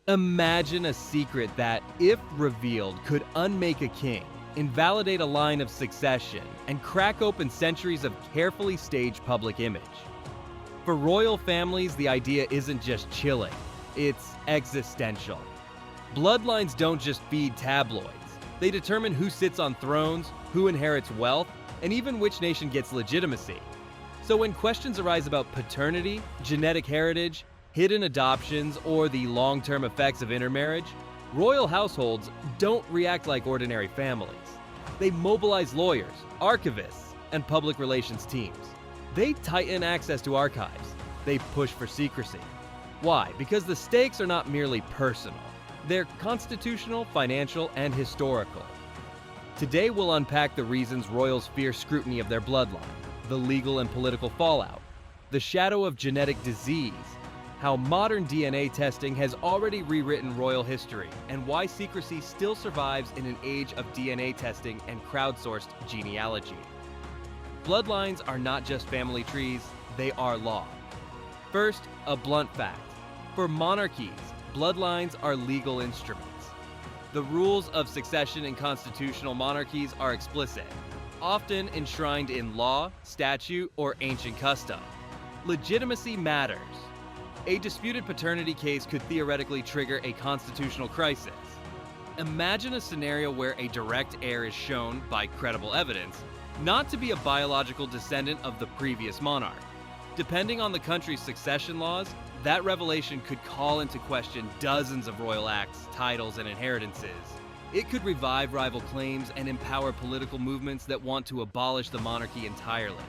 Imagine a secret that, if revealed, could unmake a king, invalidate a line of succession, and crack open centuries of carefully staged public image. For royal families, the idea isn't just chilling, it's existential. Bloodlines don't just feed tabloids. They determine who sits on thrones, who inherits wealth, and even which nation gets legitimacy. So when questions arise about paternity, genetic heritage, hidden adoptions, or the long-term effects of intermarriage, royal households don't react like ordinary families. They mobilize lawyers, archivists, and public relations teams. They tighten access to archives. They push for secrecy. Why? Because the stakes are not merely personal. They're constitutional, financial, and historical. Today we'll unpack the reasons royals fear scrutiny of their bloodline, the legal and political fallout, the shadow of genetic disease, how modern DNA testing has already rewritten royal history, and why secrecy still survives in an age of DNA testing and crowdsourced genealogy. Bloodlines are not just family trees, they are law. First, a blunt fact. For monarchies, bloodlines are legal instruments. The rules of succession in constitutional monarchies are explicit, often enshrined in law, statute, or ancient custom. Legitimacy matters. A disputed paternity case could theoretically trigger a constitutional crisis. Imagine a scenario where a direct heir is shown, by credible evidence, not to be a biological descendant of the previous monarch. Depending on the country's succession laws, that revelation could call into question dozens of royal acts, titles, and inheritances. It could revive rival claims and empower political movements that want to abolish the monarchy entirely.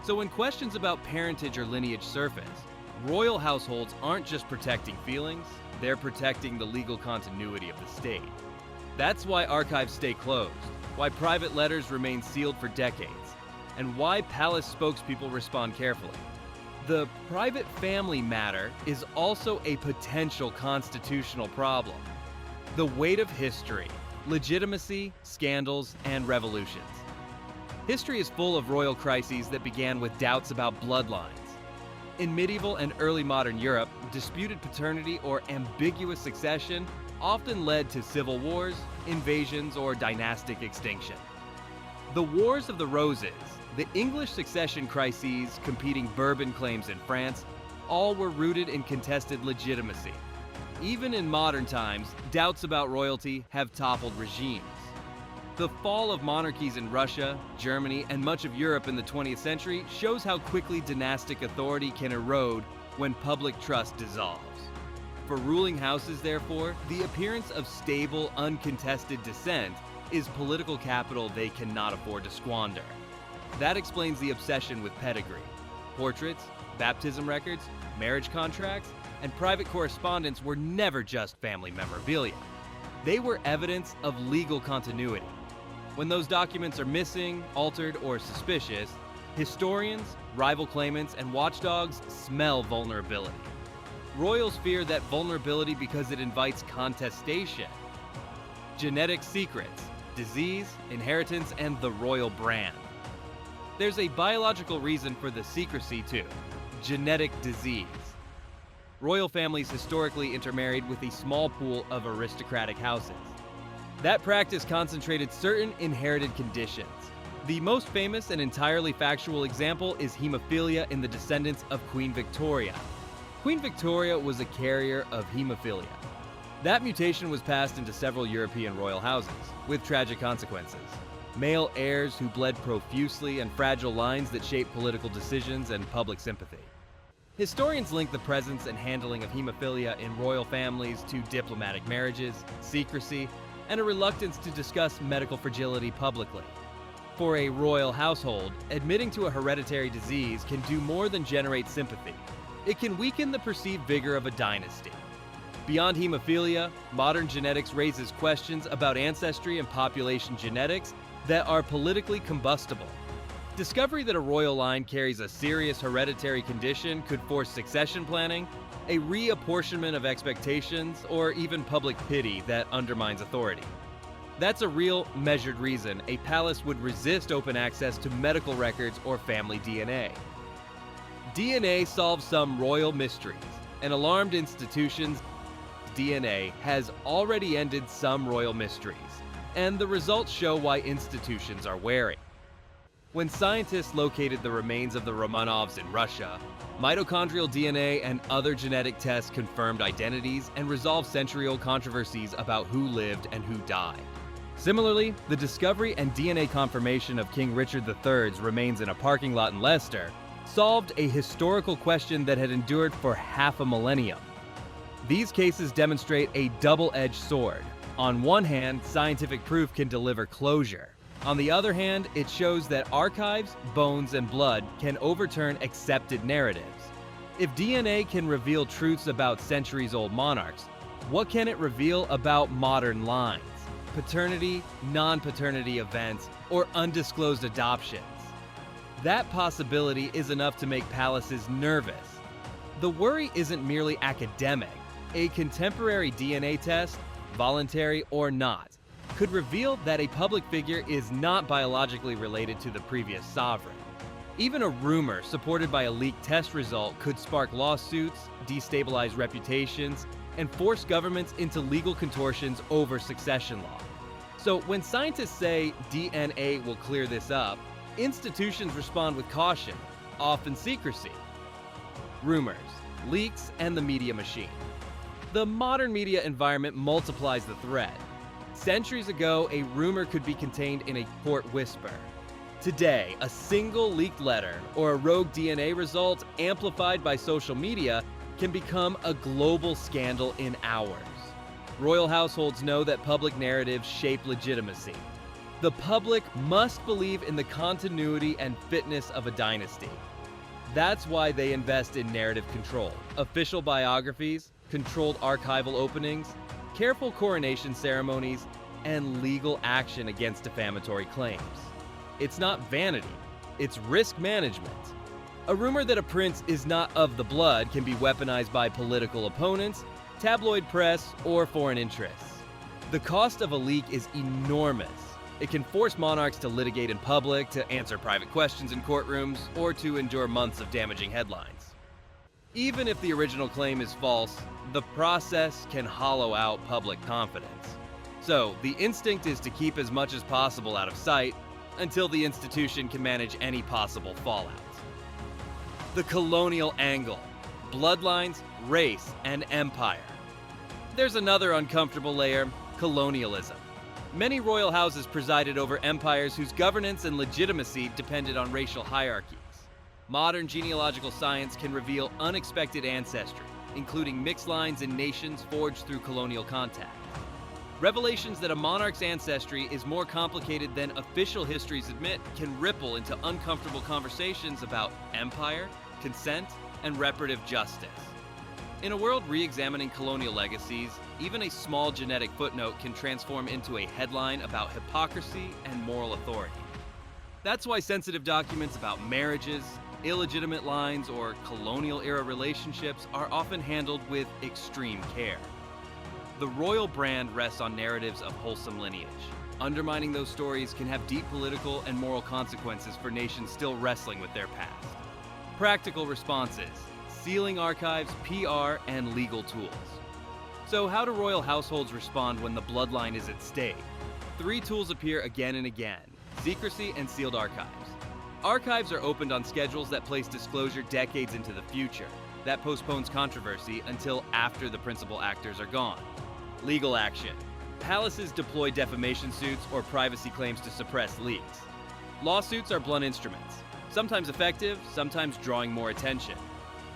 So when questions about parentage or lineage surface, royal households aren't just protecting feelings, they're protecting the legal continuity of the state. That's why archives stay closed, why private letters remain sealed for decades, and why palace spokespeople respond carefully. The private family matter is also a potential constitutional problem. The weight of history, legitimacy, scandals, and revolutions. History is full of royal crises that began with doubts about bloodlines. In medieval and early modern Europe, disputed paternity or ambiguous succession often led to civil wars, invasions, or dynastic extinction. The Wars of the Roses, the English succession crises, competing Bourbon claims in France, all were rooted in contested legitimacy. Even in modern times, doubts about royalty have toppled regimes. The fall of monarchies in Russia, Germany, and much of Europe in the 20th century shows how quickly dynastic authority can erode when public trust dissolves. For ruling houses, therefore, the appearance of stable, uncontested descent is political capital they cannot afford to squander. That explains the obsession with pedigree. Portraits, baptism records, marriage contracts, and private correspondence were never just family memorabilia. They were evidence of legal continuity. When those documents are missing, altered, or suspicious, historians, rival claimants, and watchdogs smell vulnerability. Royals fear that vulnerability because it invites contestation. Genetic secrets, disease, inheritance, and the royal brand. There's a biological reason for the secrecy too: genetic disease. Royal families historically intermarried with a small pool of aristocratic houses. That practice concentrated certain inherited conditions. The most famous and entirely factual example is hemophilia in the descendants of Queen Victoria. Queen Victoria was a carrier of hemophilia. That mutation was passed into several European royal houses, with tragic consequences. Male heirs who bled profusely and fragile lines that shaped political decisions and public sympathy. Historians link the presence and handling of hemophilia in royal families to diplomatic marriages, secrecy, and a reluctance to discuss medical fragility publicly. For a royal household, admitting to a hereditary disease can do more than generate sympathy. It can weaken the perceived vigor of a dynasty. Beyond hemophilia, modern genetics raises questions about ancestry and population genetics that are politically combustible. Discovery that a royal line carries a serious hereditary condition could force succession planning, a reapportionment of expectations, or even public pity that undermines authority. That's a real, measured reason a palace would resist open access to medical records or family DNA. DNA solves some royal mysteries, and alarmed institutions DNA has already ended some royal mysteries, and the results show why institutions are wary. When scientists located the remains of the Romanovs in Russia, mitochondrial DNA and other genetic tests confirmed identities and resolved century-old controversies about who lived and who died. Similarly, the discovery and DNA confirmation of King Richard III's remains in a parking lot in Leicester solved a historical question that had endured for half a millennium. These cases demonstrate a double-edged sword. On one hand, scientific proof can deliver closure. On the other hand, it shows that archives, bones, and blood can overturn accepted narratives. If DNA can reveal truths about centuries-old monarchs, what can it reveal about modern lines, paternity, non-paternity events, or undisclosed adoptions? That possibility is enough to make palaces nervous. The worry isn't merely academic. A contemporary DNA test, voluntary or not, could reveal that a public figure is not biologically related to the previous sovereign. Even a rumor supported by a leaked test result could spark lawsuits, destabilize reputations, and force governments into legal contortions over succession law. So when scientists say DNA will clear this up, institutions respond with caution, often secrecy. Rumors, leaks, and the media machine. The modern media environment multiplies the threat. Centuries ago, a rumor could be contained in a court whisper. Today, a single leaked letter or a rogue DNA result amplified by social media can become a global scandal in hours. Royal households know that public narratives shape legitimacy. The public must believe in the continuity and fitness of a dynasty. That's why they invest in narrative control, official biographies, controlled archival openings, careful coronation ceremonies, and legal action against defamatory claims. It's not vanity, it's risk management. A rumor that a prince is not of the blood can be weaponized by political opponents, tabloid press, or foreign interests. The cost of a leak is enormous. It can force monarchs to litigate in public, to answer private questions in courtrooms, or to endure months of damaging headlines. Even if the original claim is false, the process can hollow out public confidence. So, the instinct is to keep as much as possible out of sight until the institution can manage any possible fallout. The colonial angle: bloodlines, race, and empire. There's another uncomfortable layer: colonialism. Many royal houses presided over empires whose governance and legitimacy depended on racial hierarchies. Modern genealogical science can reveal unexpected ancestry, including mixed lines in nations forged through colonial contact. Revelations that a monarch's ancestry is more complicated than official histories admit can ripple into uncomfortable conversations about empire, consent, and reparative justice. In a world re-examining colonial legacies, even a small genetic footnote can transform into a headline about hypocrisy and moral authority. That's why sensitive documents about marriages, illegitimate lines, or colonial-era relationships are often handled with extreme care. The royal brand rests on narratives of wholesome lineage. Undermining those stories can have deep political and moral consequences for nations still wrestling with their past. Practical responses: sealing archives, PR, and legal tools. So how do royal households respond when the bloodline is at stake? 3 tools appear again and again: secrecy and sealed archives. Archives are opened on schedules that place disclosure decades into the future. That postpones controversy until after the principal actors are gone. Legal action. Palaces deploy defamation suits or privacy claims to suppress leaks. Lawsuits are blunt instruments, sometimes effective, sometimes drawing more attention.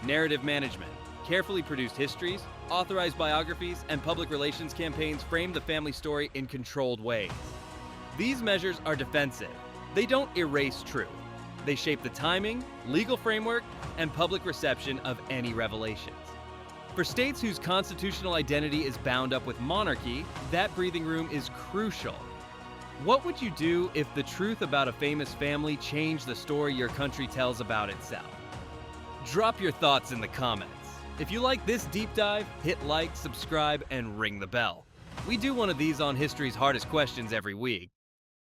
Narrative management. Carefully produced histories, authorized biographies, and public relations campaigns frame the family story in controlled ways. These measures are defensive. They don't erase truth. They shape the timing, legal framework, and public reception of any revelations. For states whose constitutional identity is bound up with monarchy, that breathing room is crucial. What would you do if the truth about a famous family changed the story your country tells about itself? Drop your thoughts in the comments. If you like this deep dive, hit like, subscribe, and ring the bell. We do one of these on history's hardest questions every week.